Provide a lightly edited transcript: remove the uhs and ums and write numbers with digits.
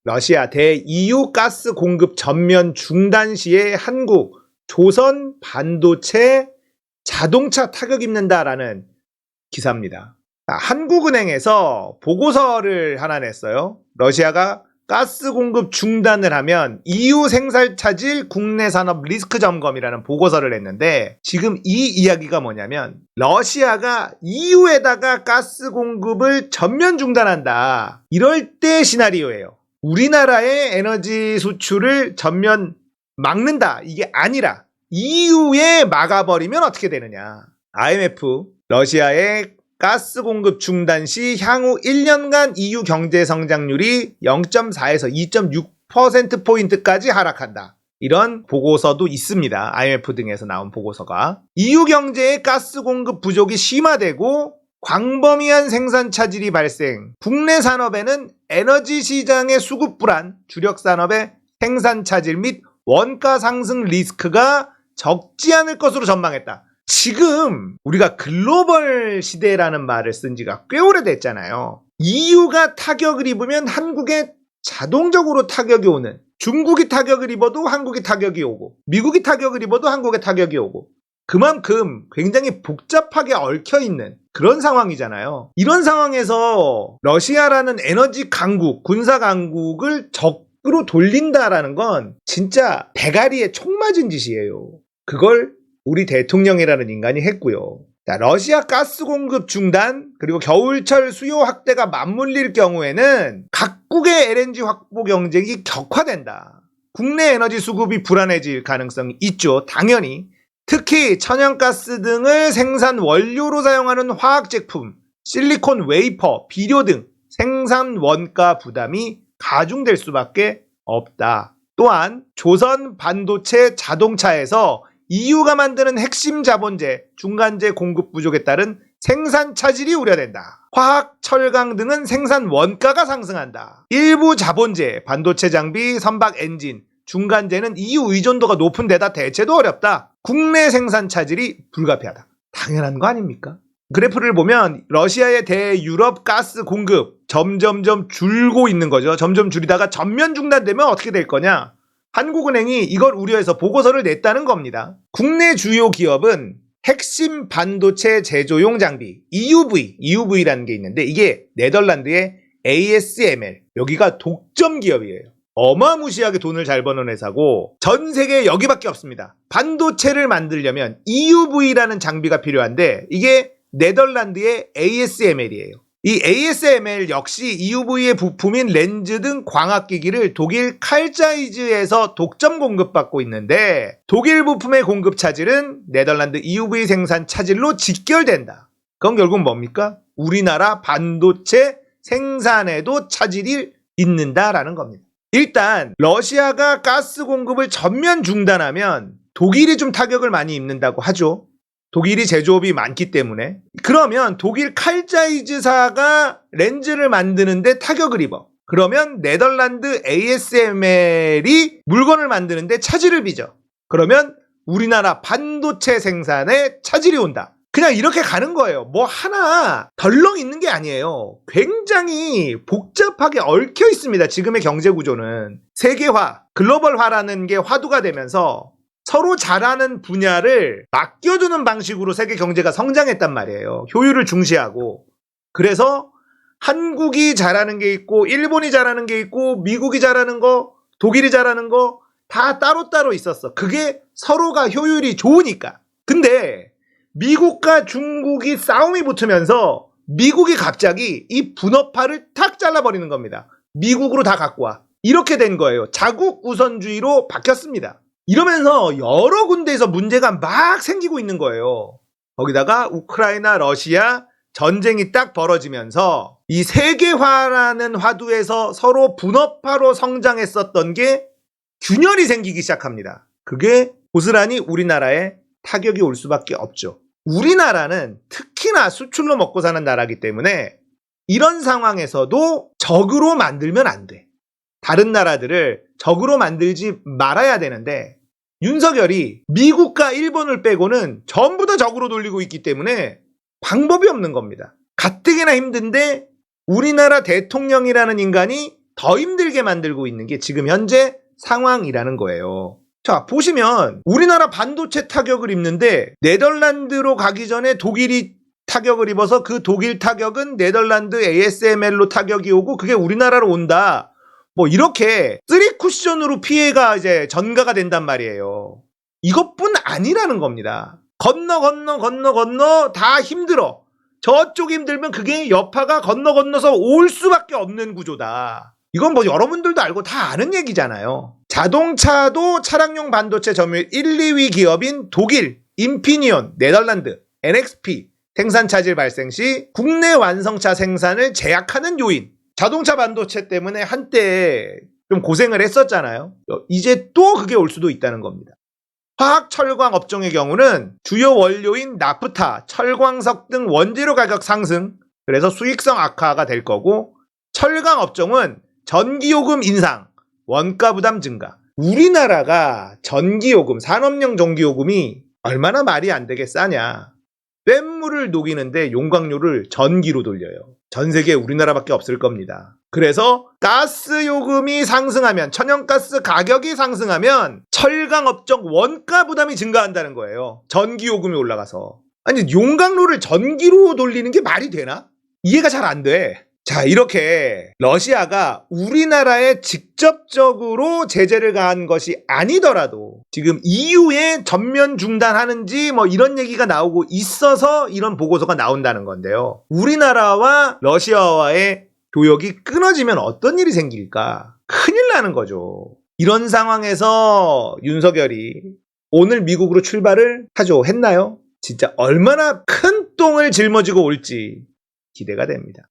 러시아 대EU 가스 공급 전면 중단 시에 한국, 조선 반도체 자동차 타격 입는다라는 기사입니다. 한국은행에서 보고서를 하나 냈어요. 러시아가 가스 공급 중단을 하면 EU 생산 차질 국내 산업 리스크 점검이라는 보고서를 냈는데, 지금 이 이야기가 뭐냐면 러시아가 EU에다가 가스 공급을 전면 중단한다, 이럴 때 시나리오예요. 우리나라의 에너지 수출을 전면 막는다, 이게 아니라 EU에 막아버리면 어떻게 되느냐. IMF 러시아의 가스 공급 중단 시 향후 1년간 EU 경제 성장률이 0.4에서 2.6%포인트까지 하락한다, 이런 보고서도 있습니다. IMF 등에서 나온 보고서가. EU 경제의 가스 공급 부족이 심화되고 광범위한 생산 차질이 발생, 국내 산업에는 에너지 시장의 수급 불안, 주력 산업의 생산 차질 및 원가 상승 리스크가 적지 않을 것으로 전망했다. 지금 우리가 글로벌 시대라는 말을 쓴 지가 꽤 오래됐잖아요. EU가 타격을 입으면 한국에 자동적으로 타격이 오는, 중국이 타격을 입어도 한국에 타격이 오고, 미국이 타격을 입어도 한국에 타격이 오고, 그만큼 굉장히 복잡하게 얽혀있는 그런 상황이잖아요. 이런 상황에서 러시아라는 에너지 강국, 군사 강국을 적으로 돌린다라는 건 진짜 대가리에 총 맞은 짓이에요. 그걸 우리 대통령이라는 인간이 했고요. 자, 러시아 가스 공급 중단, 그리고 겨울철 수요 확대가 맞물릴 경우에는 각국의 LNG 확보 경쟁이 격화된다. 국내 에너지 수급이 불안해질 가능성이 있죠. 당연히. 특히 천연가스 등을 생산 원료로 사용하는 화학제품, 실리콘 웨이퍼, 비료 등 생산 원가 부담이 가중될 수밖에 없다. 또한 조선 반도체 자동차에서 EU가 만드는 핵심 자본재, 중간재 공급 부족에 따른 생산 차질이 우려된다. 화학, 철강 등은 생산 원가가 상승한다. 일부 자본재, 반도체 장비, 선박 엔진, 중간재는 EU 의존도가 높은 데다 대체도 어렵다. 국내 생산 차질이 불가피하다. 당연한 거 아닙니까? 그래프를 보면 러시아의 대유럽 가스 공급 점점점 줄고 있는 거죠. 점점 줄이다가 전면 중단되면 어떻게 될 거냐? 한국은행이 이걸 우려해서 보고서를 냈다는 겁니다. 국내 주요 기업은 핵심 반도체 제조용 장비 EUV라는 게 있는데, 이게 네덜란드의 ASML, 여기가 독점 기업이에요. 어마무시하게 돈을 잘 버는 회사고 전 세계에 여기밖에 없습니다. 반도체를 만들려면 EUV라는 장비가 필요한데 이게 네덜란드의 ASML이에요. 이 ASML 역시 EUV의 부품인 렌즈 등 광학기기를 독일 칼자이즈에서 독점 공급받고 있는데, 독일 부품의 공급 차질은 네덜란드 EUV 생산 차질로 직결된다. 그건 결국 뭡니까? 우리나라 반도체 생산에도 차질이 있는다라는 겁니다. 일단 러시아가 가스 공급을 전면 중단하면 독일이 좀 타격을 많이 입는다고 하죠. 독일이 제조업이 많기 때문에. 그러면 독일 칼자이즈사가 렌즈를 만드는데 타격을 입어. 그러면 네덜란드 ASML이 물건을 만드는데 차질을 빚어. 그러면 우리나라 반도체 생산에 차질이 온다. 그냥 이렇게 가는 거예요. 뭐 하나 덜렁 있는 게 아니에요. 굉장히 복잡하게 얽혀 있습니다. 지금의 경제 구조는. 세계화, 글로벌화라는 게 화두가 되면서 서로 잘하는 분야를 맡겨두는 방식으로 세계 경제가 성장했단 말이에요. 효율을 중시하고. 그래서 한국이 잘하는 게 있고, 일본이 잘하는 게 있고, 미국이 잘하는 거, 독일이 잘하는 거 다 따로따로 있었어. 그게 서로가 효율이 좋으니까. 근데 미국과 중국이 싸움이 붙으면서 미국이 갑자기 이 분업화를 탁 잘라버리는 겁니다. 미국으로 다 갖고 와. 이렇게 된 거예요. 자국 우선주의로 바뀌었습니다. 이러면서 여러 군데에서 문제가 막 생기고 있는 거예요. 거기다가 우크라이나, 러시아 전쟁이 딱 벌어지면서 이 세계화라는 화두에서 서로 분업화로 성장했었던 게 균열이 생기기 시작합니다. 그게 고스란히 우리나라에 타격이 올 수밖에 없죠. 우리나라는 특히나 수출로 먹고 사는 나라이기 때문에 이런 상황에서도 적으로 만들면 안 돼. 다른 나라들을 적으로 만들지 말아야 되는데 윤석열이 미국과 일본을 빼고는 전부 다 적으로 돌리고 있기 때문에 방법이 없는 겁니다. 가뜩이나 힘든데 우리나라 대통령이라는 인간이 더 힘들게 만들고 있는 게 지금 현재 상황이라는 거예요. 자, 보시면 우리나라 반도체 타격을 입는데 네덜란드로 가기 전에 독일이 타격을 입어서 그 독일 타격은 네덜란드 ASML로 타격이 오고 그게 우리나라로 온다. 뭐 이렇게 3쿠션으로 피해가 이제 전가가 된단 말이에요. 이것뿐 아니라는 겁니다. 건너 다 힘들어. 저쪽 힘들면 그게 여파가 건너서 올 수밖에 없는 구조다. 이건 뭐 여러분들도 알고 다 아는 얘기잖아요. 자동차도 차량용 반도체 점유율 1, 2위 기업인 독일, 인피니온, 네덜란드, NXP 생산 차질 발생 시 국내 완성차 생산을 제약하는 요인. 자동차 반도체 때문에 한때 좀 고생을 했었잖아요. 이제 또 그게 올 수도 있다는 겁니다. 화학 철광 업종의 경우는 주요 원료인 나프타, 철광석 등 원재료 가격 상승, 그래서 수익성 악화가 될 거고, 철강 업종은 전기요금 인상, 원가 부담 증가. 우리나라가 전기요금, 산업용 전기요금이 얼마나 말이 안 되게 싸냐. 뙤물을 녹이는데 용광로를 전기로 돌려요. 전 세계에 우리나라밖에 없을 겁니다. 그래서 가스 요금이 상승하면, 천연가스 가격이 상승하면 철강 업종 원가 부담이 증가한다는 거예요. 전기 요금이 올라가서. 아니, 용광로를 전기로 돌리는 게 말이 되나? 이해가 잘 안 돼. 자, 이렇게 러시아가 우리나라에 직접적으로 제재를 가한 것이 아니더라도 지금 EU에 전면 중단하는지 뭐 이런 얘기가 나오고 있어서 이런 보고서가 나온다는 건데요. 우리나라와 러시아와의 교역이 끊어지면 어떤 일이 생길까? 큰일 나는 거죠. 이런 상황에서 윤석열이 오늘 미국으로 출발을 하죠. 했나요? 진짜 얼마나 큰 똥을 짊어지고 올지 기대가 됩니다.